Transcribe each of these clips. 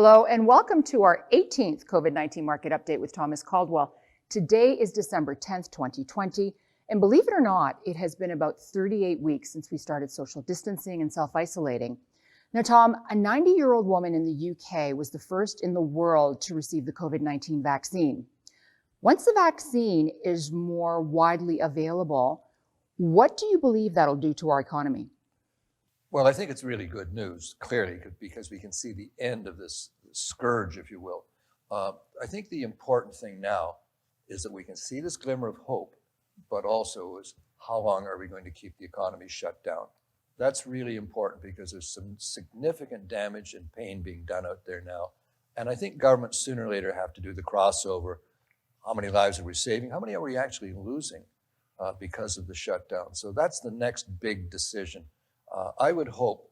Hello and welcome to our 18th COVID-19 market update with Thomas Caldwell. Today is December 10th, 2020, and believe it or not, it has been about 38 weeks since we started social distancing and self-isolating. Now, Tom, a 90-year-old woman in the UK was the first in the world to receive the COVID-19 vaccine. Once the vaccine is more widely available, what do you believe that'll do to our economy? Well, I think it's really good news, clearly, because we can see the end of this scourge, if you will. I think the important thing now is that we can see this glimmer of hope, but also is how long are we going to keep the economy shut down? That's really important because there's some significant damage and pain being done out there now. And I think governments sooner or later have to do the crossover. How many lives are we saving? How many are we actually losing because of the shutdown? So that's the next big decision. I would hope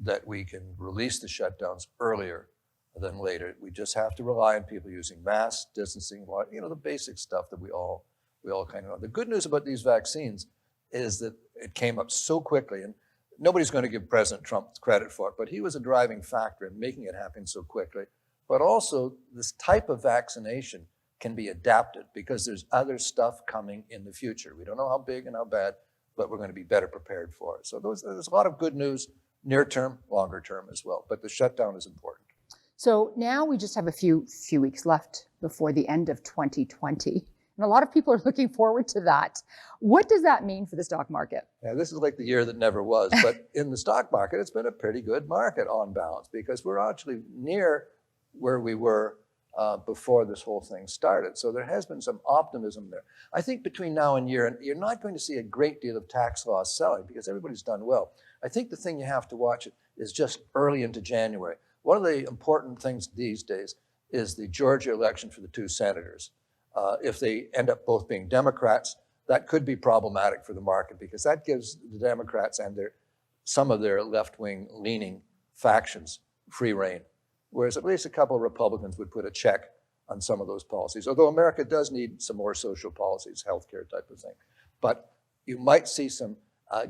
that we can release the shutdowns earlier than later. We just have to rely on people using masks, distancing, the basic stuff that we all kind of know. The good news about these vaccines is that it came up so quickly, and nobody's going to give President Trump credit for it, but he was a driving factor in making it happen so quickly. But also, this type of vaccination can be adapted because there's other stuff coming in the future. We don't know how big and how bad, but we're going to be better prepared for it. So there's a lot of good news, near term, longer term as well. But the shutdown is important. So now we just have a few weeks left before the end of 2020. And a lot of people are looking forward to that. What does that mean for the stock market? Yeah, this is like the year that never was. But in the stock market, it's been a pretty good market on balance because we're actually near where we were before this whole thing started. So there has been some optimism there. I think between now and year, and you're not going to see a great deal of tax loss selling because everybody's done well. I think the thing you have to watch is just early into January. One of the important things these days is the Georgia election for the two senators. If they end up both being Democrats, that could be problematic for the market because that gives the Democrats and some of their left-wing leaning factions free rein. Whereas at least a couple of Republicans would put a check on some of those policies, although America does need some more social policies, healthcare type of thing. But you might see some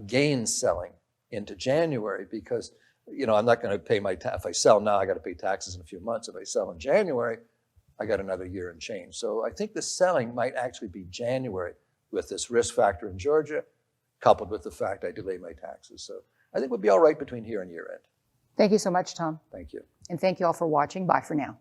gain selling into January because, I'm not going to pay if I sell now, I got to pay taxes in a few months. If I sell in January, I got another year and change. So I think the selling might actually be January with this risk factor in Georgia, coupled with the fact I delay my taxes. So I think we'll be all right between here and year end. Thank you so much, Tom. Thank you. And thank you all for watching. Bye for now.